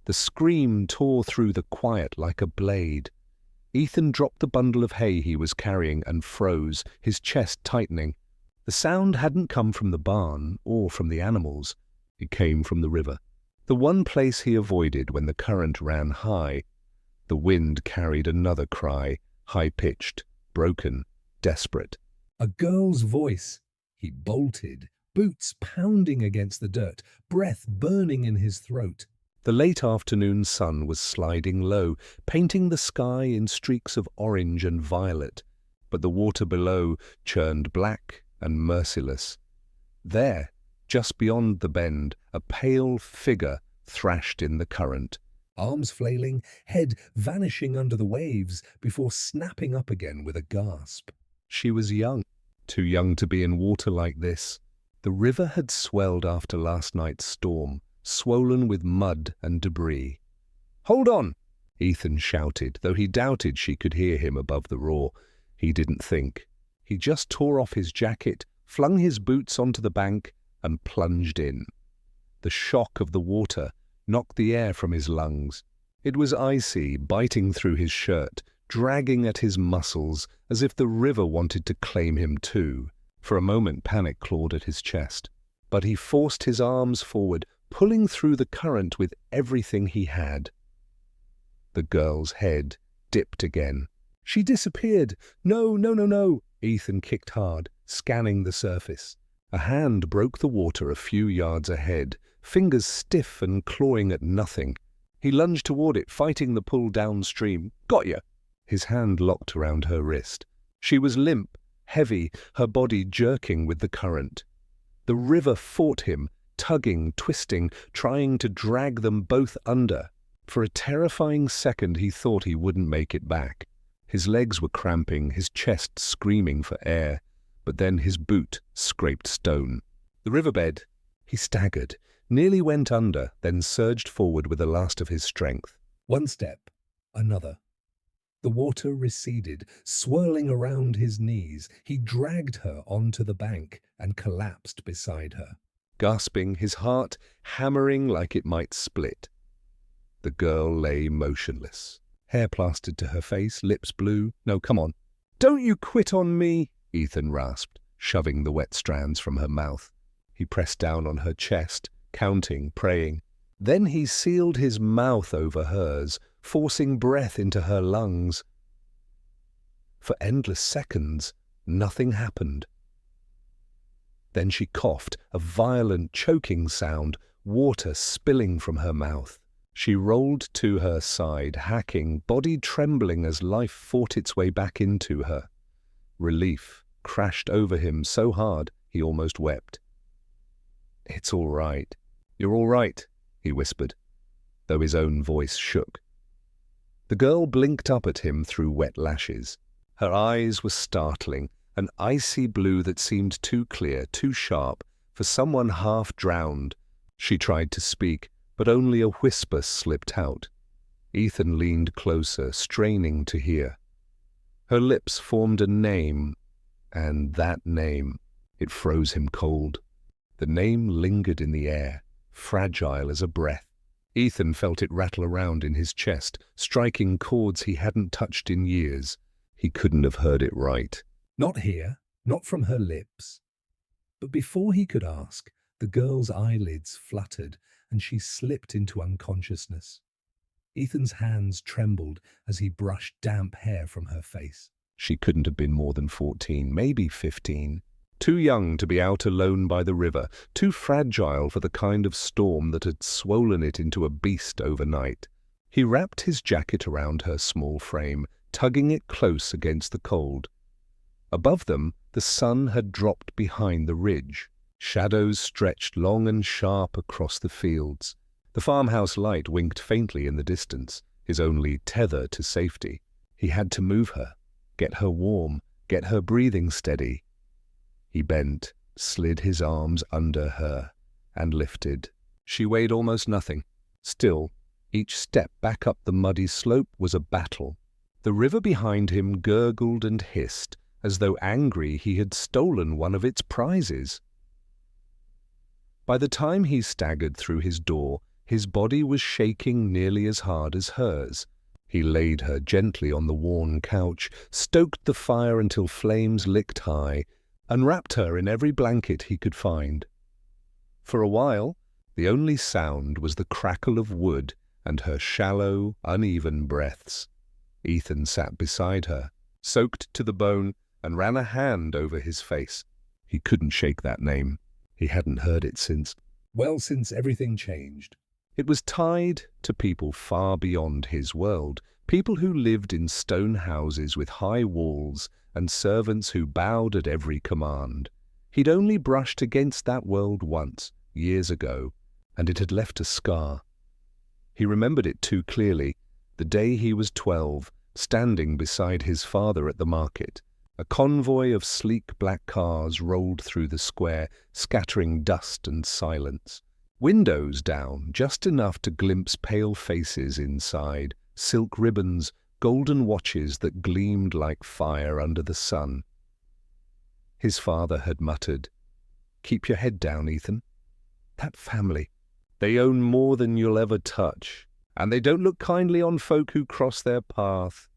The scream tore through the quiet like a blade. Ethan dropped the bundle of hay he was carrying and froze, his chest tightening. The sound hadn't come from the barn or from the animals. It came from the river, the one place he avoided when the current ran high. The wind carried another cry, high-pitched, broken, desperate. A girl's voice. He bolted, boots pounding against the dirt, breath burning in his throat. The late afternoon sun was sliding low, painting the sky in streaks of orange and violet, but the water below churned black and merciless. There, just beyond the bend, a pale figure thrashed in the current, arms flailing, head vanishing under the waves before snapping up again with a gasp. She was young, too young to be in water like this. The river had swelled after last night's storm, swollen with mud and debris. "Hold on!" Ethan shouted, though he doubted she could hear him above the roar. He didn't think. He just tore off his jacket, flung his boots onto the bank, and plunged in. The shock of the water knocked the air from his lungs. It was icy, biting through his shirt, dragging at his muscles as if the river wanted to claim him too. For a moment panic clawed at his chest, but he forced his arms forward, pulling through the current with everything he had. The girl's head dipped again. She disappeared. No, no, no, no! Ethan kicked hard, scanning the surface. A hand broke the water a few yards ahead, fingers stiff and clawing at nothing. He lunged toward it, fighting the pull downstream. "Got ya!" His hand locked around her wrist. She was limp, heavy, her body jerking with the current. The river fought him, tugging, twisting, trying to drag them both under. For a terrifying second he thought he wouldn't make it back. His legs were cramping, his chest screaming for air, but then his boot scraped stone. The riverbed. He staggered, nearly went under, then surged forward with the last of his strength. One step, another. The water receded, swirling around his knees. He dragged her onto the bank and collapsed beside her, gasping, his heart hammering like it might split. The girl lay motionless, hair plastered to her face, lips blue. "No, come on." "Don't you quit on me," Ethan rasped, shoving the wet strands from her mouth. He pressed down on her chest, counting, praying. Then he sealed his mouth over hers, forcing breath into her lungs. For endless seconds, nothing happened. Then she coughed, a violent choking sound, water spilling from her mouth. She rolled to her side, hacking, body trembling as life fought its way back into her. Relief crashed over him so hard he almost wept. "It's all right. You're all right," he whispered, though his own voice shook. The girl blinked up at him through wet lashes. Her eyes were startling, an icy blue that seemed too clear, too sharp, for someone half drowned. She tried to speak, but only a whisper slipped out. Ethan leaned closer, straining to hear. Her lips formed a name, and that name, it froze him cold. The name lingered in the air, fragile as a breath. Ethan felt it rattle around in his chest, striking chords he hadn't touched in years. He couldn't have heard it right. Not here, not from her lips. But before he could ask, the girl's eyelids fluttered, and she slipped into unconsciousness. Ethan's hands trembled as he brushed damp hair from her face. She couldn't have been more than 14, maybe 15. Too young to be out alone by the river, too fragile for the kind of storm that had swollen it into a beast overnight. He wrapped his jacket around her small frame, tugging it close against the cold. Above them, the sun had dropped behind the ridge. Shadows stretched long and sharp across the fields. The farmhouse light winked faintly in the distance, his only tether to safety. He had to move her, get her warm, get her breathing steady. He bent, slid his arms under her, and lifted. She weighed almost nothing. Still, each step back up the muddy slope was a battle. The river behind him gurgled and hissed, as though angry he had stolen one of its prizes. By the time he staggered through his door, His body was shaking nearly as hard as hers. He laid her gently on the worn couch, stoked the fire until flames licked high, and wrapped her in every blanket he could find. For a while, the only sound was the crackle of wood and her shallow, uneven breaths. Ethan sat beside her, soaked to the bone, and ran a hand over his face. He couldn't shake that name. He hadn't heard it since everything changed. It was tied to people far beyond his world, people who lived in stone houses with high walls and servants who bowed at every command. He'd only brushed against that world once, years ago, and it had left a scar. He remembered it too clearly, the day he was 12, standing beside his father at the market. A convoy of sleek black cars rolled through the square, scattering dust and silence. Windows down, just enough to glimpse pale faces inside, silk ribbons, golden watches that gleamed like fire under the sun. His father had muttered, "Keep your head down, Ethan. That family, they own more than you'll ever touch, and they don't look kindly on folk who cross their path."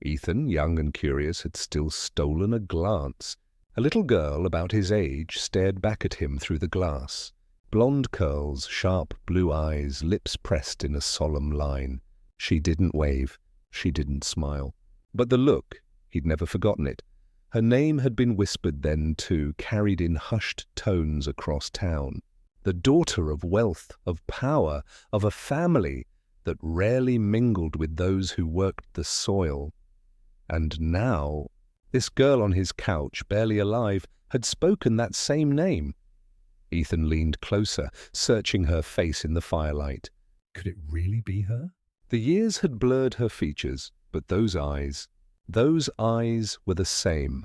Ethan, young and curious, had still stolen a glance. A little girl about his age stared back at him through the glass. Blonde curls, sharp blue eyes, lips pressed in a solemn line. She didn't wave. She didn't smile. But the look, he'd never forgotten it. Her name had been whispered then, too, carried in hushed tones across town. The daughter of wealth, of power, of a family that rarely mingled with those who worked the soil. And now, this girl on his couch, barely alive, had spoken that same name. Ethan leaned closer, searching her face in the firelight. Could it really be her? The years had blurred her features, but those eyes were the same.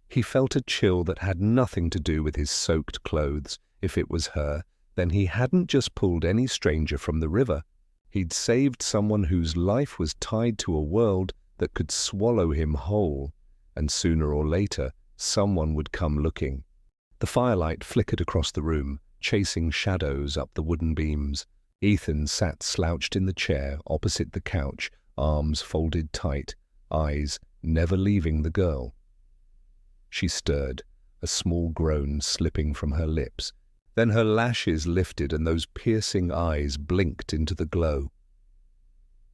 He felt a chill that had nothing to do with his soaked clothes. If it was her, then he hadn't just pulled any stranger from the river. He'd saved someone whose life was tied to a world that could swallow him whole, and sooner or later someone would come looking. The firelight flickered across the room, chasing shadows up the wooden beams. Ethan sat slouched in the chair opposite the couch, arms folded tight, eyes never leaving the girl. She stirred, a small groan slipping from her lips. Then her lashes lifted and those piercing eyes blinked into the glow.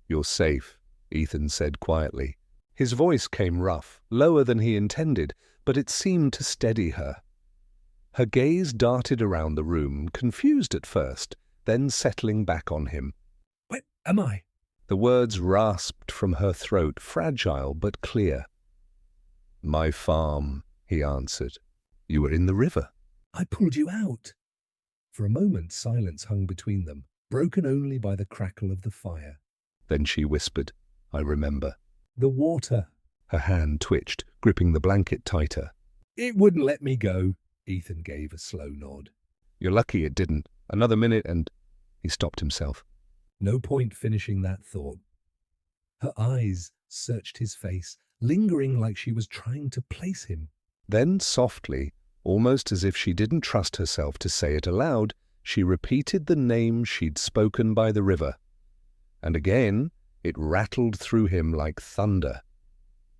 "You're safe," Ethan said quietly. His voice came rough, lower than he intended, but it seemed to steady her. Her gaze darted around the room, confused at first, then settling back on him. "Where am I?" The words rasped from her throat, fragile but clear. "My farm," he answered. "You were in the river." "I pulled you out." For a moment silence hung between them, broken only by the crackle of the fire. Then she whispered, "I remember." "The water." Her hand twitched, gripping the blanket tighter. "It wouldn't let me go." Ethan gave a slow nod. "You're lucky it didn't. Another minute and—" He stopped himself. No point finishing that thought. Her eyes searched his face, lingering like she was trying to place him. Then softly, almost as if she didn't trust herself to say it aloud, she repeated the name she'd spoken by the river. And again, it rattled through him like thunder.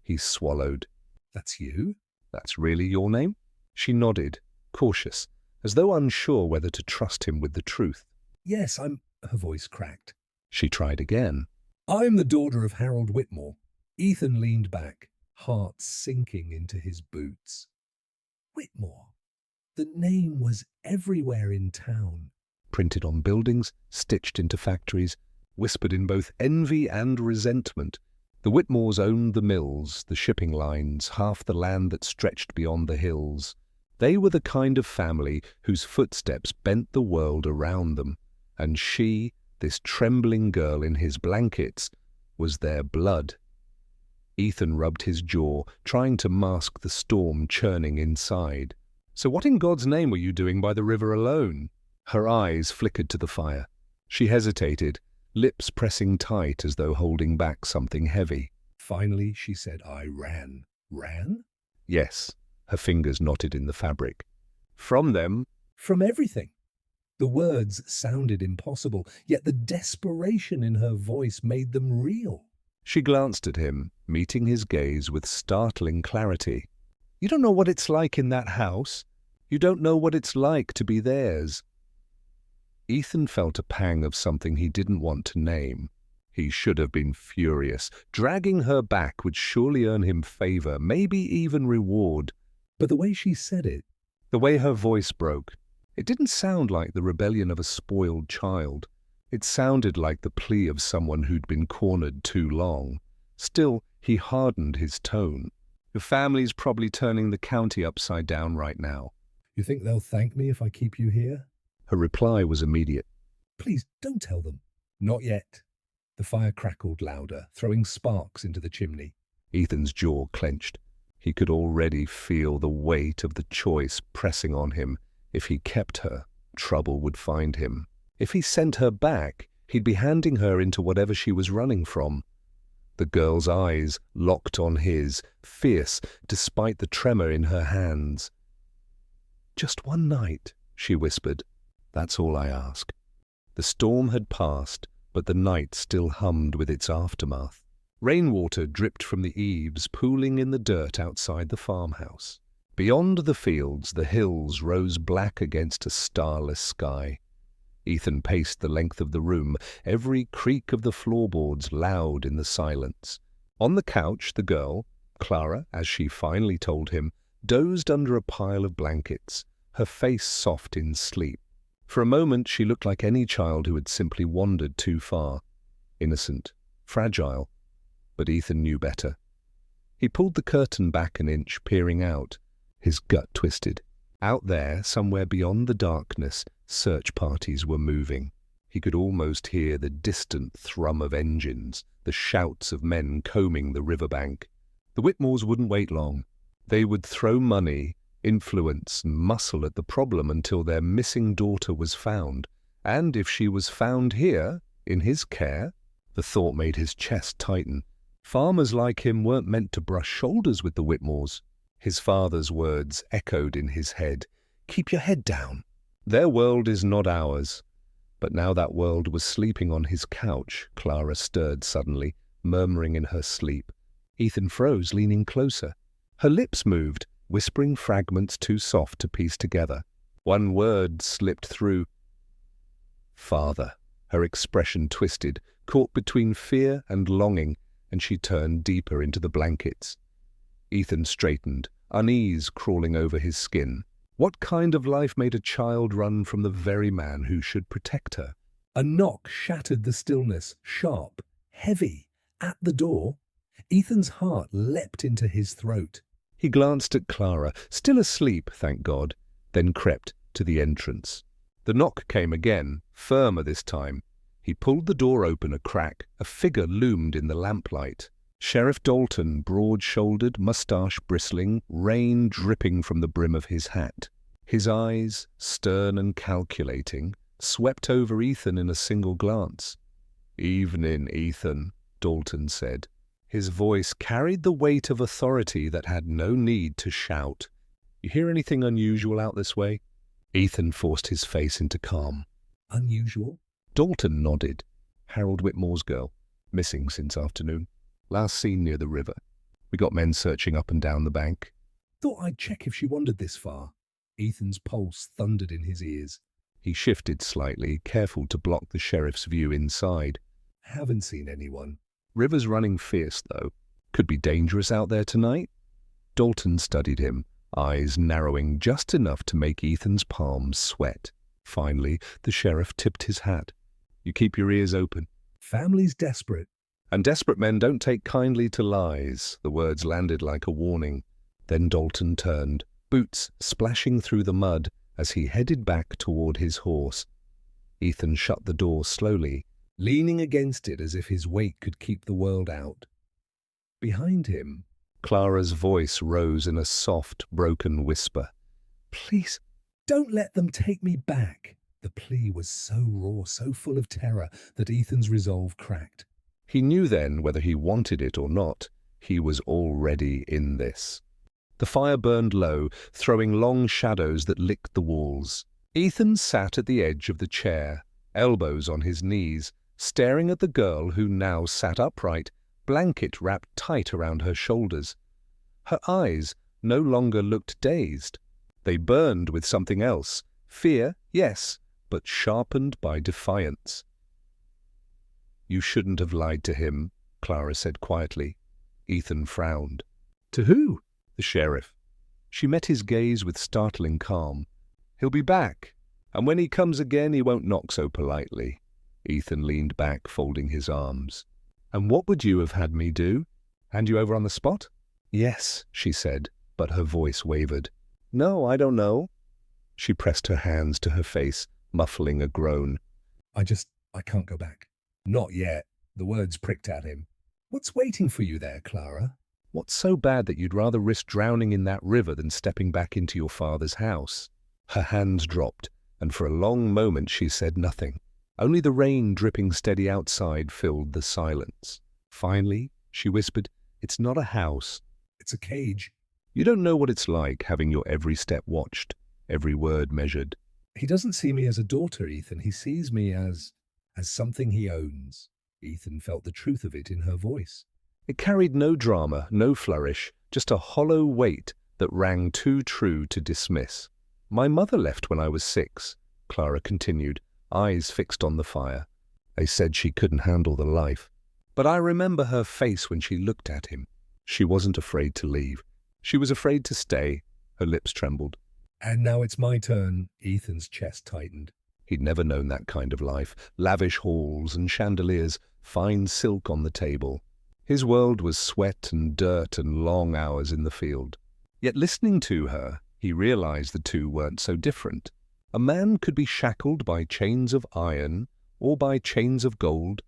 He swallowed. "That's you? That's really your name?" She nodded, cautious, as though unsure whether to trust him with the truth. "Yes, I'm—" Her voice cracked. She tried again. "I'm the daughter of Harold Whitmore." Ethan leaned back, heart sinking into his boots. Whitmore. The name was everywhere in town. Printed on buildings, stitched into factories, whispered in both envy and resentment. The Whitmores owned the mills, the shipping lines, half the land that stretched beyond the hills. They were the kind of family whose footsteps bent the world around them, and she, this trembling girl in his blankets, was their blood. Ethan rubbed his jaw, trying to mask the storm churning inside. "So what in God's name were you doing by the river alone?" Her eyes flickered to the fire. She hesitated, lips pressing tight as though holding back something heavy. Finally, she said, "I ran." "Ran?" "Yes." Her fingers knotted in the fabric. "From them?" "From everything." The words sounded impossible, yet the desperation in her voice made them real. She glanced at him, meeting his gaze with startling clarity. "You don't know what it's like in that house. You don't know what it's like to be theirs." Ethan felt a pang of something he didn't want to name. He should have been furious. Dragging her back would surely earn him favor, maybe even reward. But the way she said it, the way her voice broke, it didn't sound like the rebellion of a spoiled child. It sounded like the plea of someone who'd been cornered too long. Still, he hardened his tone. "Your family's probably turning the county upside down right now. You think they'll thank me if I keep you here?" Her reply was immediate. "Please, don't tell them." "Not yet." The fire crackled louder, throwing sparks into the chimney. Ethan's jaw clenched. He could already feel the weight of the choice pressing on him. If he kept her, trouble would find him. If he sent her back, he'd be handing her into whatever she was running from. The girl's eyes locked on his, fierce despite the tremor in her hands. "Just one night," she whispered. "That's all I ask." The storm had passed, but the night still hummed with its aftermath. Rainwater dripped from the eaves, pooling in the dirt outside the farmhouse. Beyond the fields, the hills rose black against a starless sky. Ethan paced the length of the room, every creak of the floorboards loud in the silence. On the couch, the girl, Clara, as she finally told him, dozed under a pile of blankets, her face soft in sleep. For a moment she looked like any child who had simply wandered too far. Innocent, fragile. But Ethan knew better. He pulled the curtain back an inch, peering out. His gut twisted. Out there, somewhere beyond the darkness, search parties were moving. He could almost hear the distant thrum of engines, the shouts of men combing the riverbank. The Whitmores wouldn't wait long. They would throw money, influence, and muscle at the problem until their missing daughter was found. And if she was found here, in his care, the thought made his chest tighten. Farmers like him weren't meant to brush shoulders with the Whitmores. His father's words echoed in his head. "Keep your head down. Their world is not ours." But now that world was sleeping on his couch. Clara stirred suddenly, murmuring in her sleep. Ethan froze, leaning closer. Her lips moved, whispering fragments too soft to piece together. One word slipped through. "Father." Her expression twisted, caught between fear and longing, and she turned deeper into the blankets. Ethan straightened, unease crawling over his skin. What kind of life made a child run from the very man who should protect her? A knock shattered the stillness, sharp, heavy, at the door. Ethan's heart leapt into his throat. He glanced at Clara, still asleep, thank God, then crept to the entrance. The knock came again, firmer this time. He pulled the door open a crack. A figure loomed in the lamplight. Sheriff Dalton, broad-shouldered, mustache bristling, rain dripping from the brim of his hat. His eyes, stern and calculating, swept over Ethan in a single glance. "Evening, Ethan," Dalton said. His voice carried the weight of authority that had no need to shout. "You hear anything unusual out this way?" Ethan forced his face into calm. "Unusual?" Dalton nodded. "Harold Whitmore's girl. Missing since afternoon. Last seen near the river. We got men searching up and down the bank." "Thought I'd check if she wandered this far." Ethan's pulse thundered in his ears. He shifted slightly, careful to block the sheriff's view inside. "Haven't seen anyone. River's running fierce, though. Could be dangerous out there tonight." Dalton studied him, eyes narrowing just enough to make Ethan's palms sweat. Finally, the sheriff tipped his hat. "You keep your ears open. Family's desperate. And desperate men don't take kindly to lies." The words landed like a warning. Then Dalton turned, boots splashing through the mud as he headed back toward his horse. Ethan shut the door slowly, leaning against it as if his weight could keep the world out. Behind him, Clara's voice rose in a soft, broken whisper. "Please, don't let them take me back." The plea was so raw, so full of terror, that Ethan's resolve cracked. He knew then, whether he wanted it or not, he was already in this. The fire burned low, throwing long shadows that licked the walls. Ethan sat at the edge of the chair, elbows on his knees, staring at the girl who now sat upright, blanket wrapped tight around her shoulders. Her eyes no longer looked dazed. They burned with something else. Fear, yes, but sharpened by defiance. "You shouldn't have lied to him," Clara said quietly. Ethan frowned. "To who?" "The sheriff." She met his gaze with startling calm. "He'll be back, and when he comes again he won't knock so politely." Ethan leaned back, folding his arms. "And what would you have had me do? Hand you over on the spot?" "Yes," she said, but her voice wavered. "No, I don't know." She pressed her hands to her face, muffling a groan. I can't go back. Not yet." The words pricked at him. "What's waiting for you there, Clara? What's so bad that you'd rather risk drowning in that river than stepping back into your father's house?" Her hands dropped, and for a long moment she said nothing. Only the rain dripping steady outside filled the silence. Finally, she whispered, "It's not a house. It's a cage. You don't know what it's like having your every step watched, every word measured." "He doesn't see me as a daughter, Ethan. He sees me as something he owns." Ethan felt the truth of it in her voice. It carried no drama, no flourish, just a hollow weight that rang too true to dismiss. "My mother left when I was 6, Clara continued, eyes fixed on the fire. "They said she couldn't handle the life. But I remember her face when she looked at him. She wasn't afraid to leave. She was afraid to stay." Her lips trembled. "And now it's my turn." Ethan's chest tightened. He'd never known that kind of life. Lavish halls and chandeliers, fine silk on the table. His world was sweat and dirt and long hours in the field. Yet listening to her, he realized the two weren't so different. A man could be shackled by chains of iron or by chains of gold.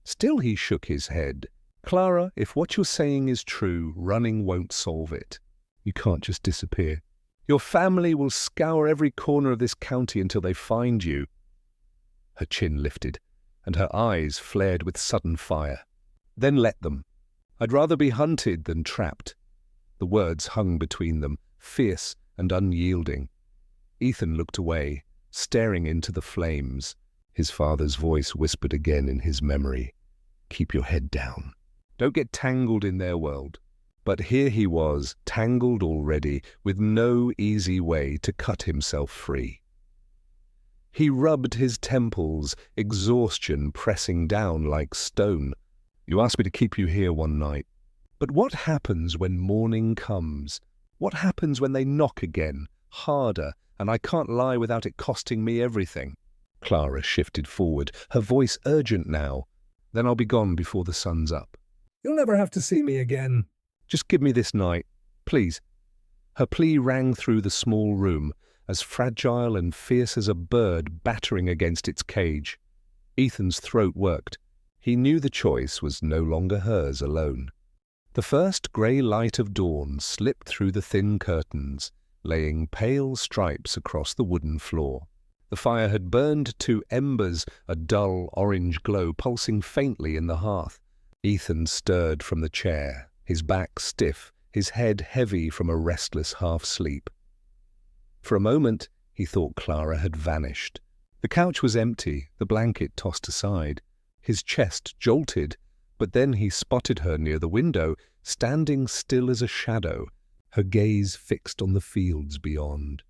Still he shook his head. "Clara, if what you're saying is true, running won't solve it. You can't just disappear. Your family will scour every corner of this county until they find you." Her chin lifted, and her eyes flared with sudden fire. "Then let them. I'd rather be hunted than trapped." The words hung between them, fierce and unyielding. Ethan looked away, staring into the flames. His father's voice whispered again in his memory, "Keep your head down. Don't get tangled in their world." But here he was, tangled already, with no easy way to cut himself free. He rubbed his temples, exhaustion pressing down like stone. "You asked me to keep you here one night. But what happens when morning comes? What happens when they knock again, harder, and I can't lie without it costing me everything?" Clara shifted forward, her voice urgent now. "Then I'll be gone before the sun's up. You'll never have to see me again. Just give me this night, please." Her plea rang through the small room, as fragile and fierce as a bird battering against its cage. Ethan's throat worked. He knew the choice was no longer hers alone. The first grey light of dawn slipped through the thin curtains, laying pale stripes across the wooden floor. The fire had burned to embers, a dull orange glow pulsing faintly in the hearth. Ethan stirred from the chair, his back stiff, his head heavy from a restless half-sleep. For a moment, he thought Clara had vanished. The couch was empty, the blanket tossed aside. His chest jolted, but then he spotted her near the window, standing still as a shadow, her gaze fixed on the fields beyond.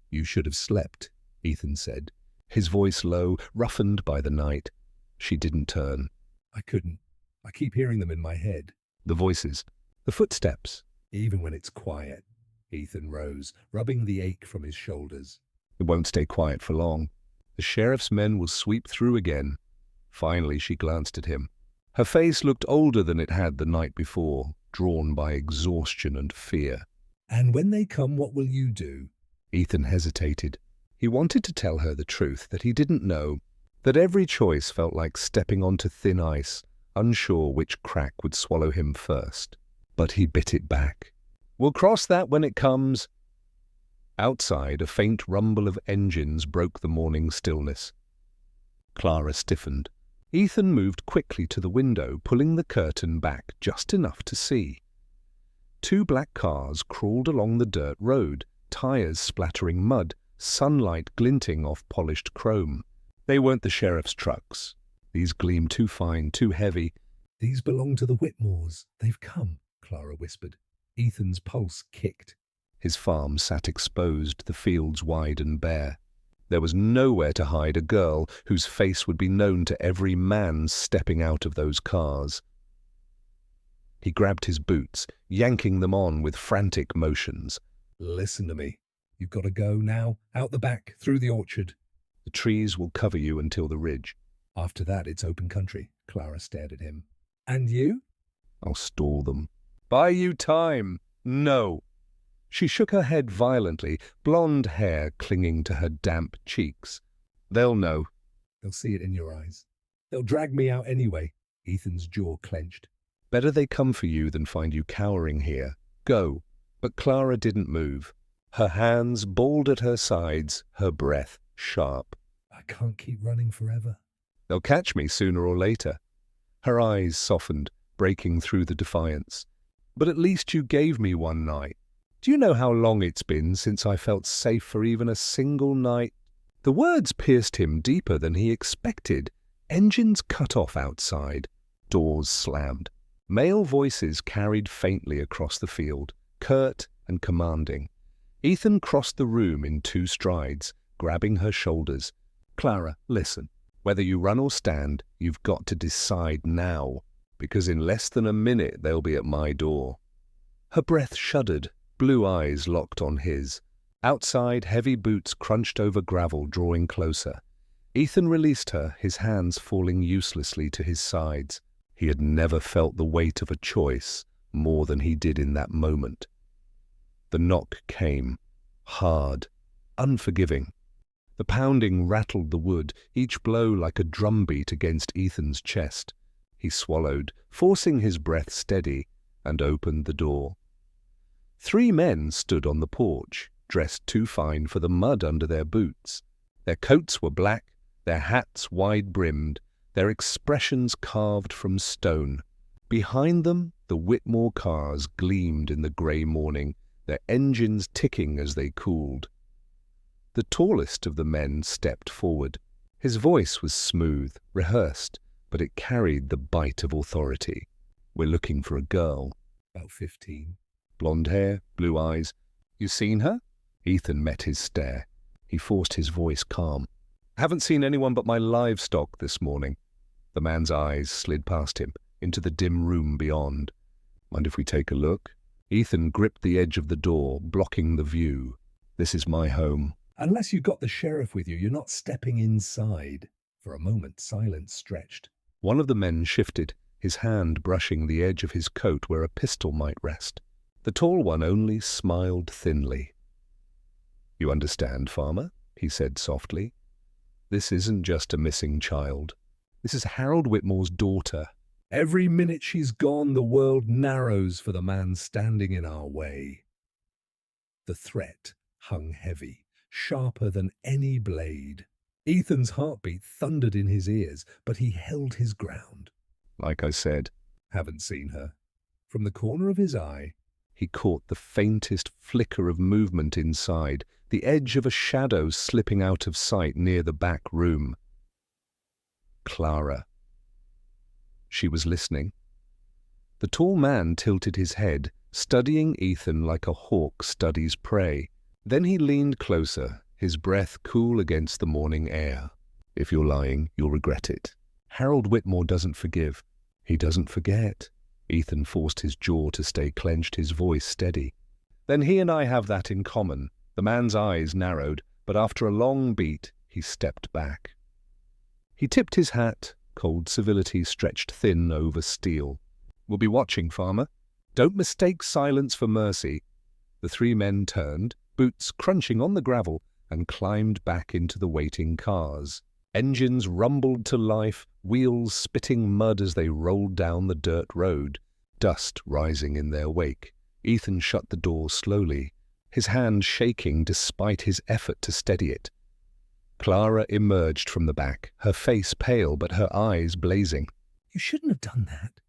"You should have slept," Ethan said, his voice low, roughened by the night. She didn't turn. "I couldn't. I keep hearing them in my head. The voices, the footsteps, even when it's quiet." Ethan rose, rubbing the ache from his shoulders. "It won't stay quiet for long. The sheriff's men will sweep through again." Finally she glanced at him. Her face looked older than it had the night before, drawn by exhaustion and fear. "And when they come, what will you do?" Ethan hesitated. He wanted to tell her the truth, that he didn't know, that every choice felt like stepping onto thin ice, unsure which crack would swallow him first. But he bit it back. "We'll cross that when it comes." Outside, a faint rumble of engines broke the morning stillness. Clara stiffened. Ethan moved quickly to the window, pulling the curtain back just enough to see. 2 black cars crawled along the dirt road, tires splattering mud, sunlight glinting off polished chrome. They weren't the sheriff's trucks. These gleamed too fine, too heavy. "These belong to the Whitmores. They've come," Clara whispered. Ethan's pulse kicked. His farm sat exposed, the fields wide and bare. There was nowhere to hide a girl whose face would be known to every man stepping out of those cars. He grabbed his boots, yanking them on with frantic motions. "Listen to me. You've got to go now, out the back, through the orchard. The trees will cover you until the ridge. After that, it's open country." Clara stared at him. "And you?" I'll stall them. Buy you time. No. She shook her head violently, blonde hair clinging to her damp cheeks. They'll know. "They'll see it in your eyes. They'll drag me out anyway." Ethan's jaw clenched. Better they come for you than find you cowering here. Go. But Clara didn't move. Her hands balled at her sides, her breath sharp. "I can't keep running forever." They'll catch me sooner or later. Her eyes softened, breaking through the defiance. But at least you gave me one night. Do you know how long it's been since I felt safe for even a single night? The words pierced him deeper than he expected. Engines cut off outside. Doors slammed. Male voices carried faintly across the field, curt and commanding. Ethan crossed the room in 2 strides, grabbing her shoulders. "Clara, listen. Whether you run or stand, you've got to decide now, because in less than a minute they'll be at my door." Her breath shuddered, blue eyes locked on his. Outside, heavy boots crunched over gravel, drawing closer. Ethan released her, his hands falling uselessly to his sides. He had never felt the weight of a choice more than he did in that moment. The knock came, hard, unforgiving. The pounding rattled the wood, each blow like a drumbeat against Ethan's chest. He swallowed, forcing his breath steady, and opened the door. 3 men stood on the porch, dressed too fine for the mud under their boots. Their coats were black, their hats wide-brimmed, their expressions carved from stone. Behind them, the Whitmore cars gleamed in the grey morning, their engines ticking as they cooled. The tallest of the men stepped forward. His voice was smooth, rehearsed, but it carried the bite of authority. "We're looking for a girl." "About 15. Blonde hair, blue eyes. "You seen her?" Ethan met his stare. He forced his voice calm. "Haven't seen anyone but my livestock this morning." The man's eyes slid past him, into the dim room beyond. "Mind if we take a look?" Ethan gripped the edge of the door, blocking the view. "This is my home." "Unless you've got the sheriff with you, you're not stepping inside." For a moment, silence stretched. One of the men shifted, his hand brushing the edge of his coat where a pistol might rest. The tall one only smiled thinly. "You understand, farmer?" he said softly. "This isn't just a missing child. This is Harold Whitmore's daughter. Every minute she's gone, the world narrows for the man standing in our way." The threat hung heavy, sharper than any blade. Ethan's heartbeat thundered in his ears, but he held his ground. Like I said, "Haven't seen her." From the corner of his eye, he caught the faintest flicker of movement inside, the edge of a shadow slipping out of sight near the back room. Clara. She was listening. The tall man tilted his head, studying Ethan like a hawk studies prey. Then he leaned closer, his breath cool against the morning air. "If you're lying, you'll regret it. Harold Whitmore doesn't forgive. He doesn't forget." Ethan forced his jaw to stay clenched, his voice steady. "Then he and I have that in common." The man's eyes narrowed, but after a long beat, he stepped back. He tipped his hat, cold civility stretched thin over steel. "We'll be watching, farmer. Don't mistake silence for mercy." The 3 men turned, boots crunching on the gravel, and climbed back into the waiting cars. Engines rumbled to life, wheels spitting mud as they rolled down the dirt road, dust rising in their wake. Ethan shut the door slowly, his hand shaking despite his effort to steady it. Clara emerged from the back, her face pale but her eyes blazing. "You shouldn't have done that."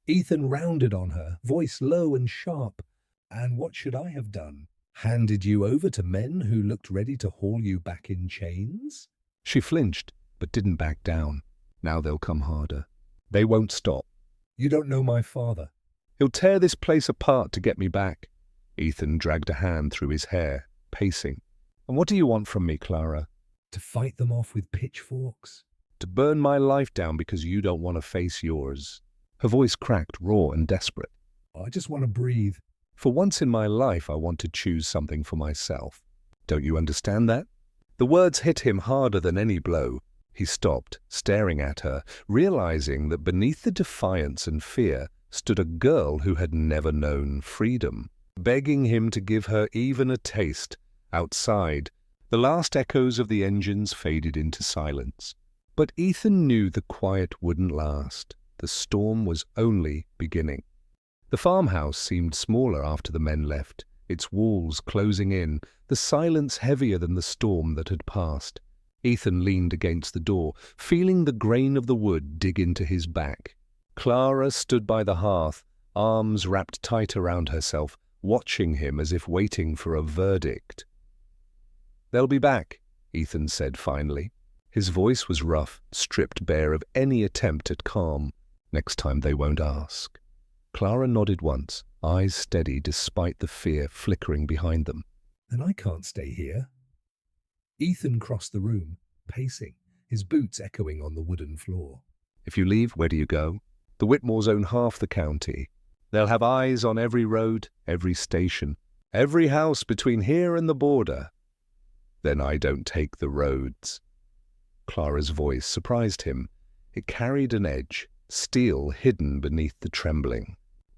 Ethan rounded on her, voice low and sharp. "And what should I have done?" Handed you over to men who looked ready to haul you back in chains? She flinched, but didn't back down. Now they'll come harder. They won't stop. You don't know my father. He'll tear this place apart to get me back. Ethan dragged a hand through his hair, pacing. And what do you want from me, Clara? To fight them off with pitchforks? To burn my life down because you don't want to face yours. Her voice cracked, raw and desperate. I just want to breathe. For once in my life, I want to choose something for myself. Don't you understand that? The words hit him harder than any blow. He stopped, staring at her, realizing that beneath the defiance and fear stood a girl who had never known freedom, begging him to give her even a taste. Outside, the last echoes of the engines faded into silence. But Ethan knew the quiet wouldn't last. The storm was only beginning. The farmhouse seemed smaller after the men left, its walls closing in, the silence heavier than the storm that had passed. Ethan leaned against the door, feeling the grain of the wood dig into his back. Clara stood by the hearth, arms wrapped tight around herself, watching him as if waiting for a verdict. "They'll be back," Ethan said finally. His voice was rough, stripped bare of any attempt at calm. "Next time they won't ask." Clara nodded once, eyes steady despite the fear flickering behind them. Then I can't stay here. Ethan crossed the room, pacing, his boots echoing on the wooden floor. "If you leave, where do you go? The Whitmores own half the county. They'll have eyes on every road, every station, every house between here and the border. Then I don't take the roads." Clara's voice surprised him. It carried an edge, steel hidden beneath the trembling.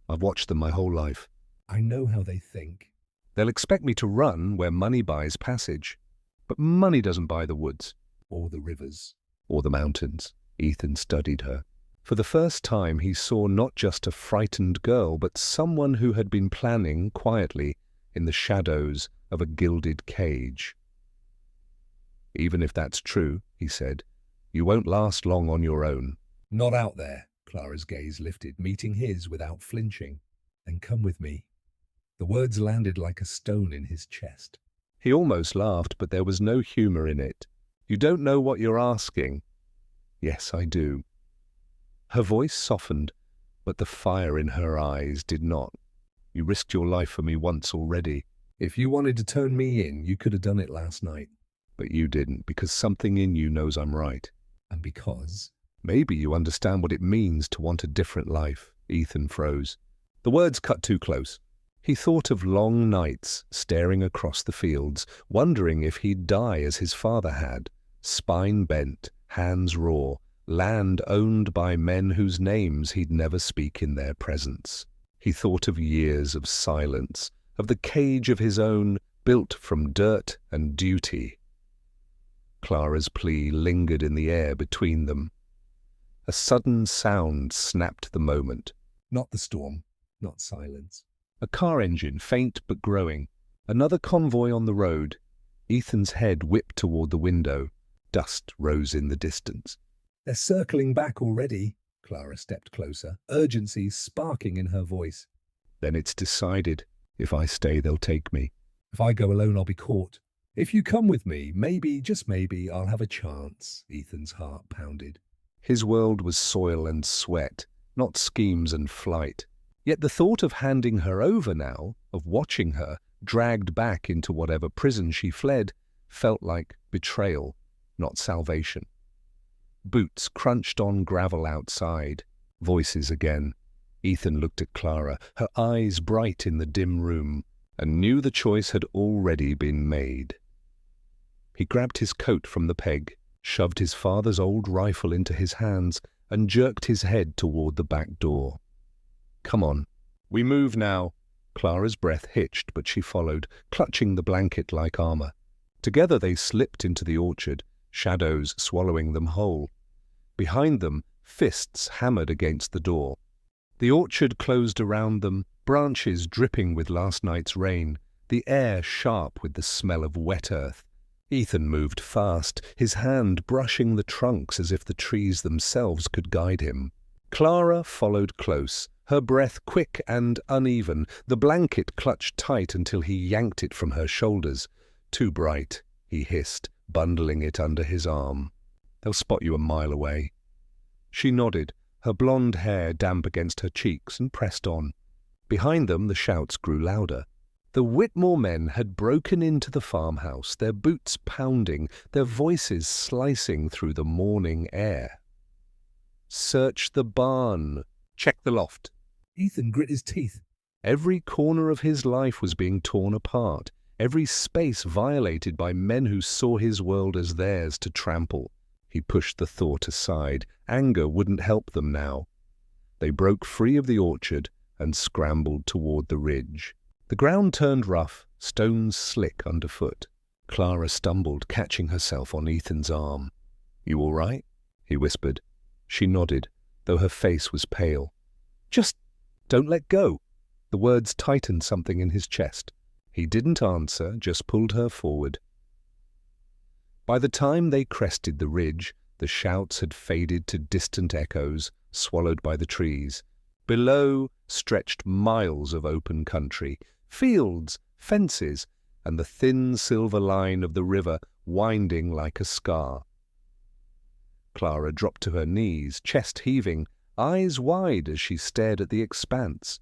"I've watched them my whole life. I know how they think. They'll expect me to run where money buys passage. But money doesn't buy the woods. Or the rivers. Or the mountains." Ethan studied her. For the first time he saw not just a frightened girl, but someone who had been planning quietly in the shadows of a gilded cage. "Even if that's true," he said, "you won't last long on your own." Not out there. Clara's gaze lifted, meeting his without flinching. "Then come with me." The words landed like a stone in his chest. He almost laughed, but there was no humor in it. "You don't know what you're asking." "Yes, I do." Her voice softened, but the fire in her eyes did not. "You risked your life for me once already." If you wanted to turn me in, you could have done it last night. "But you didn't, because something in you knows I'm right." And because? "Maybe you understand what it means to want a different life." Ethan froze. The words cut too close. He thought of long nights, staring across the fields, wondering if he'd die as his father had, spine bent, hands raw, land owned by men whose names he'd never speak in their presence. He thought of years of silence, of the cage of his own, built from dirt and duty. Clara's plea lingered in the air between them. A sudden sound snapped the moment. Not the storm, not silence. A car engine, faint but growing. Another convoy on the road. Ethan's head whipped toward the window. Dust rose in the distance. They're circling back already. Clara stepped closer, urgency sparking in her voice. "Then it's decided. If I stay, they'll take me." If I go alone, I'll be caught. If you come with me, maybe, just maybe, I'll have a chance. Ethan's heart pounded. His world was soil and sweat, not schemes and flight. Yet the thought of handing her over now, of watching her, dragged back into whatever prison she fled, felt like betrayal, not salvation. Boots crunched on gravel outside. Voices again. Ethan looked at Clara, her eyes bright in the dim room, and knew the choice had already been made. He grabbed his coat from the peg, shoved his father's old rifle into his hands, and jerked his head toward the back door. "Come on. We move now." Clara's breath hitched, but she followed, clutching the blanket like armor. Together they slipped into the orchard, shadows swallowing them whole. Behind them, fists hammered against the door. The orchard closed around them, branches dripping with last night's rain, the air sharp with the smell of wet earth. Ethan moved fast, his hand brushing the trunks as if the trees themselves could guide him. Clara followed close, her breath quick and uneven, the blanket clutched tight until he yanked it from her shoulders. "Too bright," he hissed, bundling it under his arm. "They'll spot you a mile away." She nodded, her blonde hair damp against her cheeks, and pressed on. Behind them the shouts grew louder. The Whitmore men had broken into the farmhouse, their boots pounding, their voices slicing through the morning air. "Search the barn. Check the loft." Ethan grit his teeth. Every corner of his life was being torn apart, every space violated by men who saw his world as theirs to trample. He pushed the thought aside. Anger wouldn't help them now. They broke free of the orchard and scrambled toward the ridge. The ground turned rough, stones slick underfoot. Clara stumbled, catching herself on Ethan's arm. "You all right?" he whispered. She nodded, though her face was pale. "Just don't let go." The words tightened something in his chest. He didn't answer, just pulled her forward. By the time they crested the ridge, the shouts had faded to distant echoes, swallowed by the trees. Below stretched miles of open country, fields, fences, and the thin silver line of the river winding like a scar. Clara dropped to her knees, chest heaving, eyes wide as she stared at the expanse.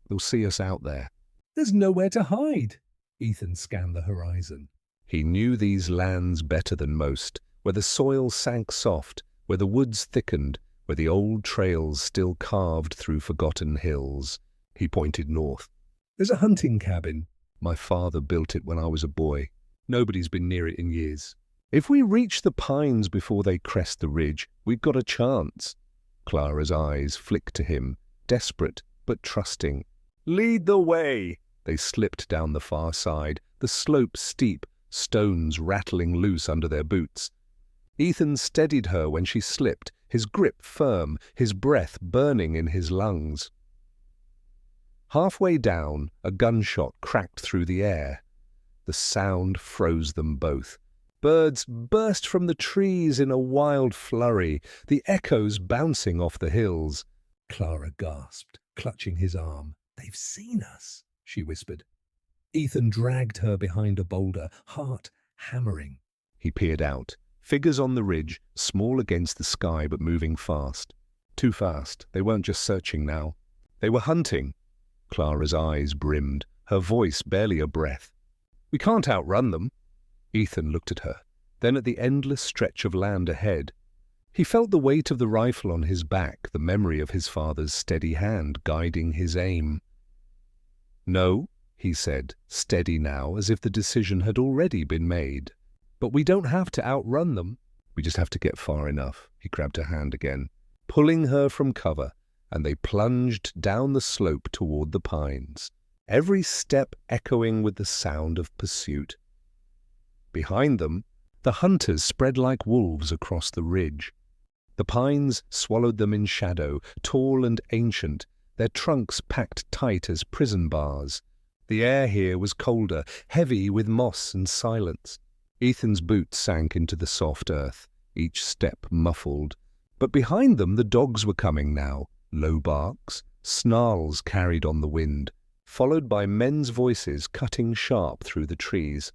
"They'll see us out there." "There's nowhere to hide." Ethan scanned the horizon. He knew these lands better than most, where the soil sank soft, where the woods thickened, where the old trails still carved through forgotten hills. He pointed north. "There's a hunting cabin." "My father built it when I was a boy. Nobody's been near it in years. If we reach the pines before they crest the ridge, we've got a chance." Clara's eyes flicked to him, desperate but trusting. "Lead the way!" They slipped down the far side, the slope steep, stones rattling loose under their boots. Ethan steadied her when she slipped, his grip firm, his breath burning in his lungs. Halfway down, a gunshot cracked through the air. The sound froze them both. Birds burst from the trees in a wild flurry, the echoes bouncing off the hills. Clara gasped, clutching his arm. "They've seen us," she whispered. Ethan dragged her behind a boulder, heart hammering. He peered out. Figures on the ridge, small against the sky but moving fast. Too fast. They weren't just searching now. They were hunting. Clara's eyes brimmed, her voice barely a breath. "We can't outrun them." Ethan looked at her, then at the endless stretch of land ahead. He felt the weight of the rifle on his back, the memory of his father's steady hand guiding his aim. "No," he said, steady now, as if the decision had already been made. "But we don't have to outrun them. We just have to get far enough." He grabbed her hand again, pulling her from cover, and they plunged down the slope toward the pines, every step echoing with the sound of pursuit. Behind them, the hunters spread like wolves across the ridge. The pines swallowed them in shadow, tall and ancient, their trunks packed tight as prison bars. The air here was colder, heavy with moss and silence. Ethan's boots sank into the soft earth, each step muffled. But behind them the dogs were coming now, low barks, snarls carried on the wind, followed by men's voices cutting sharp through the trees.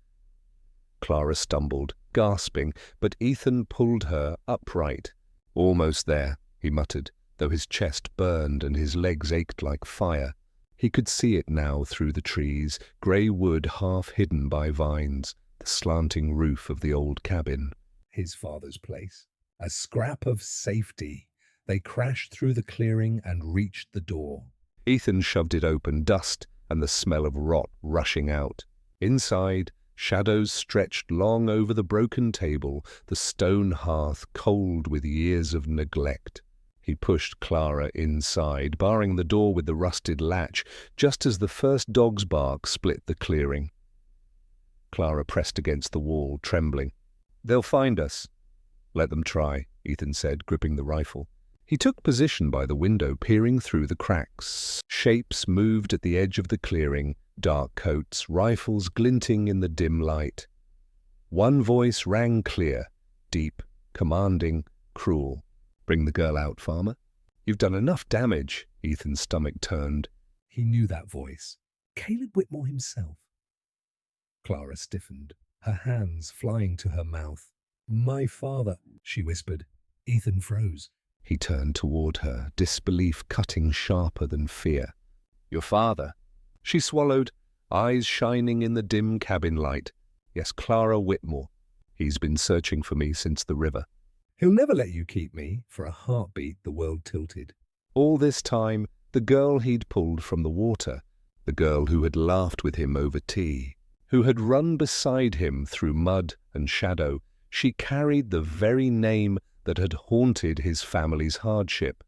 Clara stumbled, gasping, but Ethan pulled her upright. "Almost there," he muttered, though his chest burned and his legs ached like fire. He could see it now through the trees, grey wood half hidden by vines, the slanting roof of the old cabin. His father's place. A scrap of safety. They crashed through the clearing and reached the door. Ethan shoved it open, dust and the smell of rot rushing out. Inside, shadows stretched long over the broken table, the stone hearth cold with years of neglect. He pushed Clara inside, barring the door with the rusted latch, just as the first dog's bark split the clearing. Clara pressed against the wall, trembling. "They'll find us." "Let them try," Ethan said, gripping the rifle. He took position by the window, peering through the cracks. Shapes moved at the edge of the clearing, dark coats, rifles glinting in the dim light. One voice rang clear, deep, commanding, cruel. "Bring the girl out, farmer. You've done enough damage." Ethan's stomach turned. He knew that voice. Caleb Whitmore himself. Clara stiffened, her hands flying to her mouth. My father, she whispered. Ethan froze. He turned toward her, disbelief cutting sharper than fear. Your father? She swallowed, eyes shining in the dim cabin light. Yes, Clara Whitmore. He's been searching for me since the river. He'll never let you keep me. For a heartbeat, the world tilted. All this time, the girl he'd pulled from the water, the girl who had laughed with him over tea, who had run beside him through mud and shadow, she carried the very name that had haunted his family's hardship.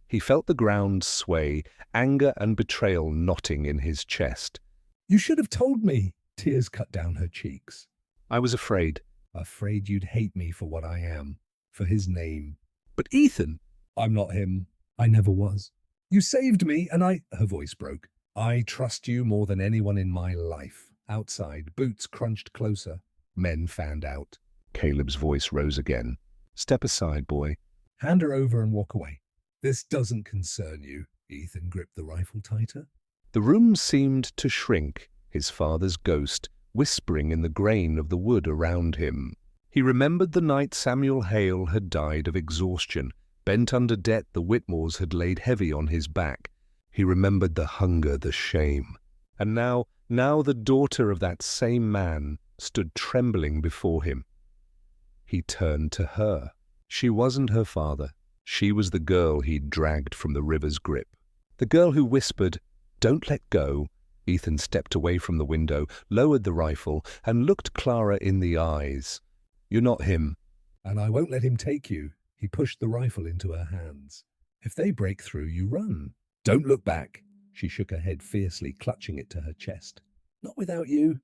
He felt the ground sway, anger and betrayal knotting in his chest. You should have told me. Tears cut down her cheeks. I was afraid. Afraid you'd hate me for what I am, for his name. But Ethan! I'm not him. I never was. You saved me, and her voice broke. I trust you more than anyone in my life. Outside, boots crunched closer. Men fanned out. Caleb's voice rose again. Step aside, boy. Hand her over and walk away. This doesn't concern you. Ethan gripped the rifle tighter. The room seemed to shrink, his father's ghost whispering in the grain of the wood around him. He remembered the night Samuel Hale had died of exhaustion. Bent under debt, the Whitmores had laid heavy on his back. He remembered the hunger, the shame. And now the daughter of that same man stood trembling before him. He turned to her. She wasn't her father. She was the girl he'd dragged from the river's grip. The girl who whispered, "Don't let go." Ethan stepped away from the window, lowered the rifle, and looked Clara in the eyes. You're not him. And I won't let him take you. He pushed the rifle into her hands. If they break through, you run. Don't look back. She shook her head fiercely, clutching it to her chest. Not without you.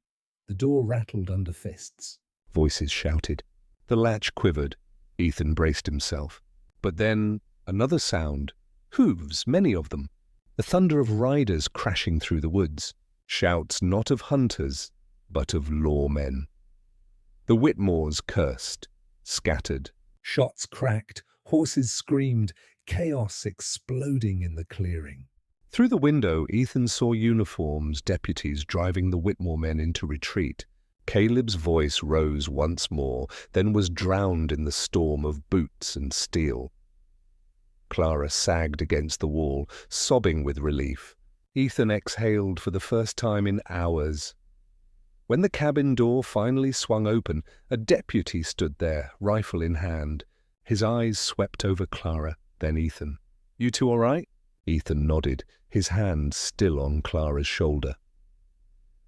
The door rattled under fists. Voices shouted. The latch quivered. Ethan braced himself. But then another sound. Hooves, many of them. The thunder of riders crashing through the woods. Shouts not of hunters, but of lawmen. The Whitmores cursed, scattered. Shots cracked, horses screamed, chaos exploding in the clearing. Through the window, Ethan saw uniforms, deputies driving the Whitmore men into retreat. Caleb's voice rose once more, then was drowned in the storm of boots and steel. Clara sagged against the wall, sobbing with relief. Ethan exhaled for the first time in hours. When the cabin door finally swung open, a deputy stood there, rifle in hand. His eyes swept over Clara, then Ethan. You two all right? Ethan nodded, his hand still on Clara's shoulder.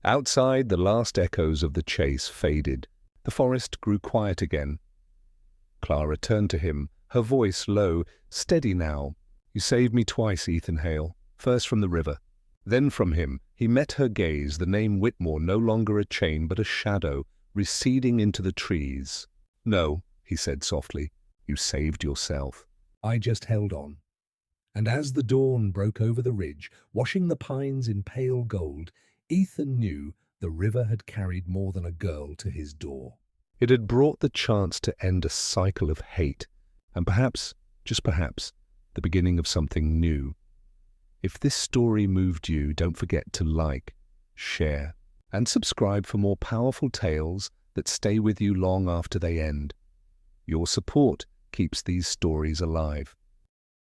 Outside, the last echoes of the chase faded. The forest grew quiet again. Clara turned to him, her voice low, steady now. You saved me twice, Ethan Hale. First from the river, then from him. He met her gaze, the name Whitmore no longer a chain but a shadow, receding into the trees. No, he said softly, you saved yourself. I just held on. And as the dawn broke over the ridge, washing the pines in pale gold, Ethan knew the river had carried more than a girl to his door. It had brought the chance to end a cycle of hate, and perhaps, just perhaps, the beginning of something new. If this story moved you, don't forget to like, share, and subscribe for more powerful tales that stay with you long after they end. Your support keeps these stories alive.